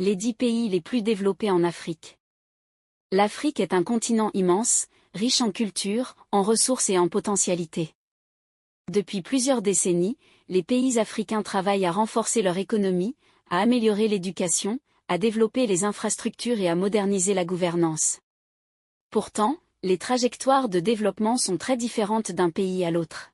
Les 10 pays les plus développés en Afrique. L'Afrique est un continent immense, riche en culture, en ressources et en potentialités. Depuis plusieurs décennies, les pays africains travaillent à renforcer leur économie, à améliorer l'éducation, à développer les infrastructures et à moderniser la gouvernance. Pourtant, les trajectoires de développement sont très différentes d'un pays à l'autre.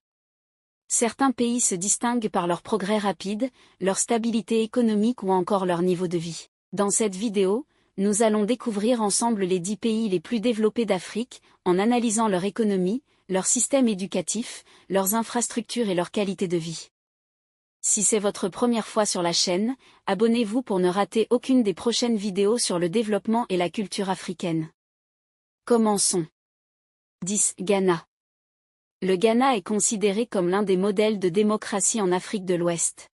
Certains pays se distinguent par leur progrès rapide, leur stabilité économique ou encore leur niveau de vie. Dans cette vidéo, nous allons découvrir ensemble les 10 pays les plus développés d'Afrique, en analysant leur économie, leur système éducatif, leurs infrastructures et leur qualité de vie. Si c'est votre première fois sur la chaîne, abonnez-vous pour ne rater aucune des prochaines vidéos sur le développement et la culture africaine. Commençons. 10. Ghana. Le Ghana est considéré comme l'un des modèles de démocratie en Afrique de l'Ouest.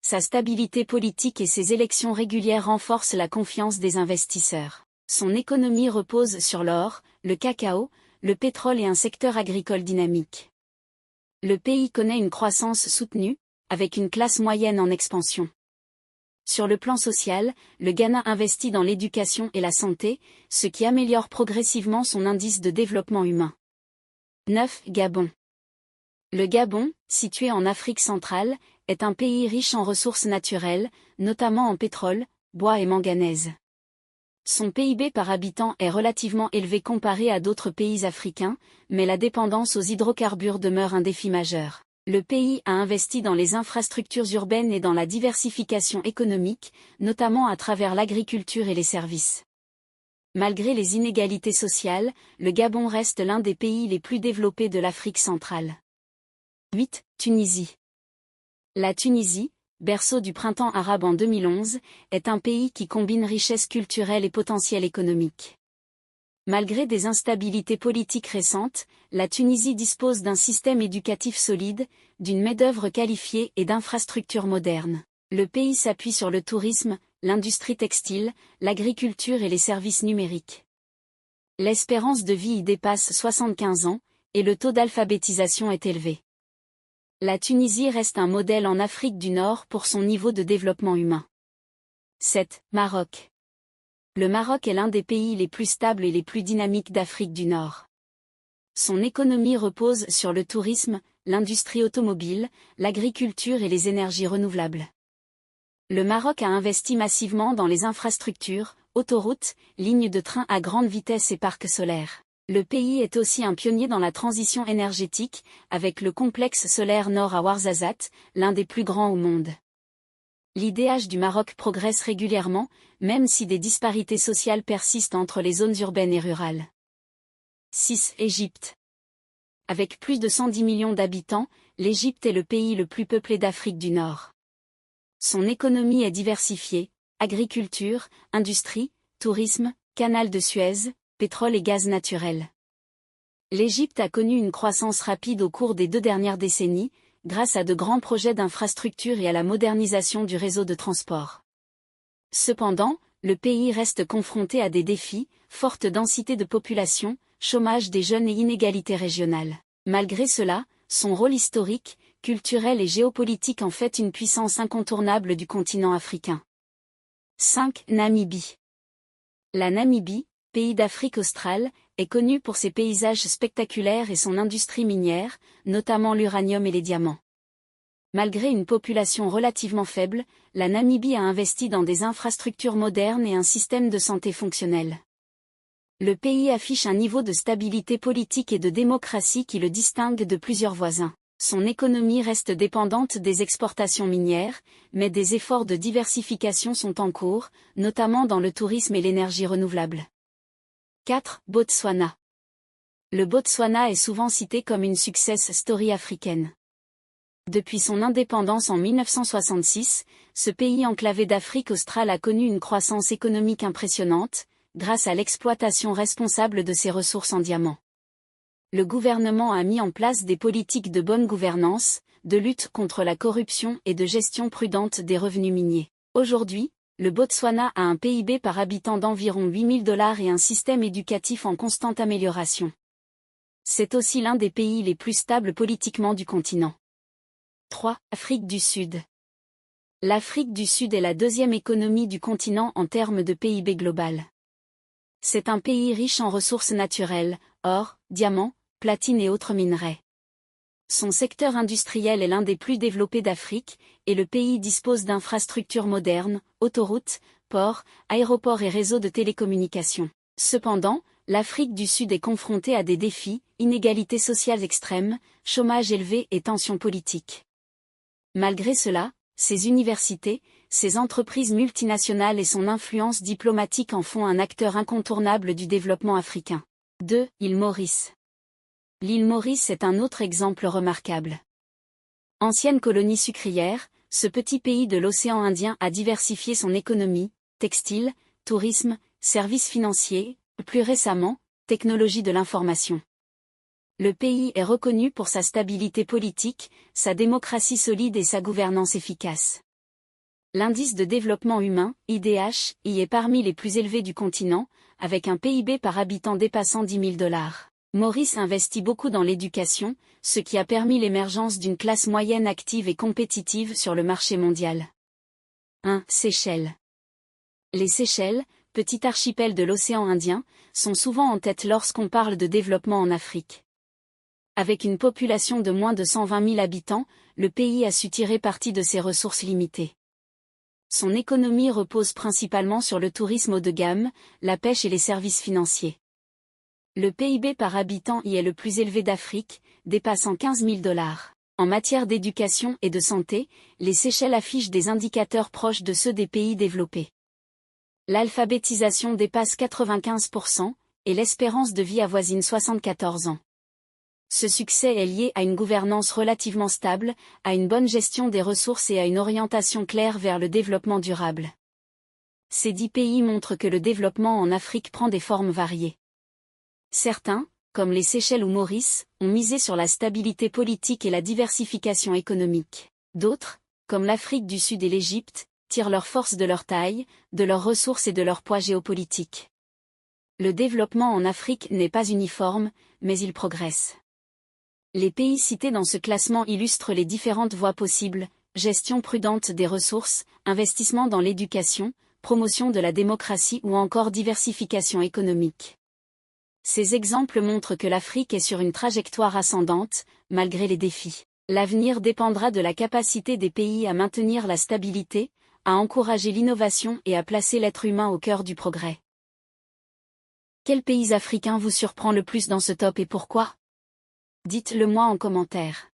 Sa stabilité politique et ses élections régulières renforcent la confiance des investisseurs. Son économie repose sur l'or, le cacao, le pétrole et un secteur agricole dynamique. Le pays connaît une croissance soutenue, avec une classe moyenne en expansion. Sur le plan social, le Ghana investit dans l'éducation et la santé, ce qui améliore progressivement son indice de développement humain. 9. Gabon. Le Gabon, situé en Afrique centrale, est un pays riche en ressources naturelles, notamment en pétrole, bois et manganèse. Son PIB par habitant est relativement élevé comparé à d'autres pays africains, mais la dépendance aux hydrocarbures demeure un défi majeur. Le pays a investi dans les infrastructures urbaines et dans la diversification économique, notamment à travers l'agriculture et les services. Malgré les inégalités sociales, le Gabon reste l'un des pays les plus développés de l'Afrique centrale. 8. Tunisie. La Tunisie, berceau du printemps arabe en 2011, est un pays qui combine richesse culturelle et potentiel économique. Malgré des instabilités politiques récentes, la Tunisie dispose d'un système éducatif solide, d'une main-d'œuvre qualifiée et d'infrastructures modernes. Le pays s'appuie sur le tourisme, l'industrie textile, l'agriculture et les services numériques. L'espérance de vie y dépasse 75 ans, et le taux d'alphabétisation est élevé. La Tunisie reste un modèle en Afrique du Nord pour son niveau de développement humain. 7. Maroc. Le Maroc est l'un des pays les plus stables et les plus dynamiques d'Afrique du Nord. Son économie repose sur le tourisme, l'industrie automobile, l'agriculture et les énergies renouvelables. Le Maroc a investi massivement dans les infrastructures, autoroutes, lignes de train à grande vitesse et parcs solaires. Le pays est aussi un pionnier dans la transition énergétique, avec le complexe solaire Nord à Ouarzazate, l'un des plus grands au monde. L'IDH du Maroc progresse régulièrement, même si des disparités sociales persistent entre les zones urbaines et rurales. 6. Égypte. Avec plus de 110 millions d'habitants, l'Égypte est le pays le plus peuplé d'Afrique du Nord. Son économie est diversifiée, agriculture, industrie, tourisme, canal de Suez, pétrole et gaz naturel. L'Égypte a connu une croissance rapide au cours des 2 dernières décennies, grâce à de grands projets d'infrastructure et à la modernisation du réseau de transport. Cependant, le pays reste confronté à des défis, forte densité de population, chômage des jeunes et inégalités régionales. Malgré cela, son rôle historique, culturel et géopolitique en fait une puissance incontournable du continent africain. 5. Namibie. La Namibie, pays d'Afrique australe, est connue pour ses paysages spectaculaires et son industrie minière, notamment l'uranium et les diamants. Malgré une population relativement faible, la Namibie a investi dans des infrastructures modernes et un système de santé fonctionnel. Le pays affiche un niveau de stabilité politique et de démocratie qui le distingue de plusieurs voisins. Son économie reste dépendante des exportations minières, mais des efforts de diversification sont en cours, notamment dans le tourisme et l'énergie renouvelable. 4. Botswana. Le Botswana est souvent cité comme une success story africaine. Depuis son indépendance en 1966, ce pays enclavé d'Afrique australe a connu une croissance économique impressionnante, grâce à l'exploitation responsable de ses ressources en diamants. Le gouvernement a mis en place des politiques de bonne gouvernance, de lutte contre la corruption et de gestion prudente des revenus miniers. Aujourd'hui, le Botswana a un PIB par habitant d'environ $8 000 et un système éducatif en constante amélioration. C'est aussi l'un des pays les plus stables politiquement du continent. 3. Afrique du Sud. L'Afrique du Sud est la deuxième économie du continent en termes de PIB global. C'est un pays riche en ressources naturelles, or, diamants, platine et autres minerais. Son secteur industriel est l'un des plus développés d'Afrique, et le pays dispose d'infrastructures modernes, autoroutes, ports, aéroports et réseaux de télécommunications. Cependant, l'Afrique du Sud est confrontée à des défis, inégalités sociales extrêmes, chômage élevé et tensions politiques. Malgré cela, ses universités, ses entreprises multinationales et son influence diplomatique en font un acteur incontournable du développement africain. 2. Île Maurice. L'île Maurice est un autre exemple remarquable. Ancienne colonie sucrière, ce petit pays de l'océan Indien a diversifié son économie, textile, tourisme, services financiers, plus récemment, technologie de l'information. Le pays est reconnu pour sa stabilité politique, sa démocratie solide et sa gouvernance efficace. L'indice de développement humain, IDH, y est parmi les plus élevés du continent, avec un PIB par habitant dépassant $10 000. Maurice investit beaucoup dans l'éducation, ce qui a permis l'émergence d'une classe moyenne active et compétitive sur le marché mondial. 1. Seychelles. Les Seychelles, petit archipel de l'océan Indien, sont souvent en tête lorsqu'on parle de développement en Afrique. Avec une population de moins de 120 000 habitants, le pays a su tirer parti de ses ressources limitées. Son économie repose principalement sur le tourisme haut de gamme, la pêche et les services financiers. Le PIB par habitant y est le plus élevé d'Afrique, dépassant $15 000. En matière d'éducation et de santé, les Seychelles affichent des indicateurs proches de ceux des pays développés. L'alphabétisation dépasse 95%, et l'espérance de vie avoisine 74 ans. Ce succès est lié à une gouvernance relativement stable, à une bonne gestion des ressources et à une orientation claire vers le développement durable. Ces 10 pays montrent que le développement en Afrique prend des formes variées. Certains, comme les Seychelles ou Maurice, ont misé sur la stabilité politique et la diversification économique. D'autres, comme l'Afrique du Sud et l'Égypte, tirent leur force de leur taille, de leurs ressources et de leur poids géopolitique. Le développement en Afrique n'est pas uniforme, mais il progresse. Les pays cités dans ce classement illustrent les différentes voies possibles: gestion prudente des ressources, investissement dans l'éducation, promotion de la démocratie ou encore diversification économique. Ces exemples montrent que l'Afrique est sur une trajectoire ascendante, malgré les défis. L'avenir dépendra de la capacité des pays à maintenir la stabilité, à encourager l'innovation et à placer l'être humain au cœur du progrès. Quel pays africain vous surprend le plus dans ce top et pourquoi? Dites-le moi en commentaire.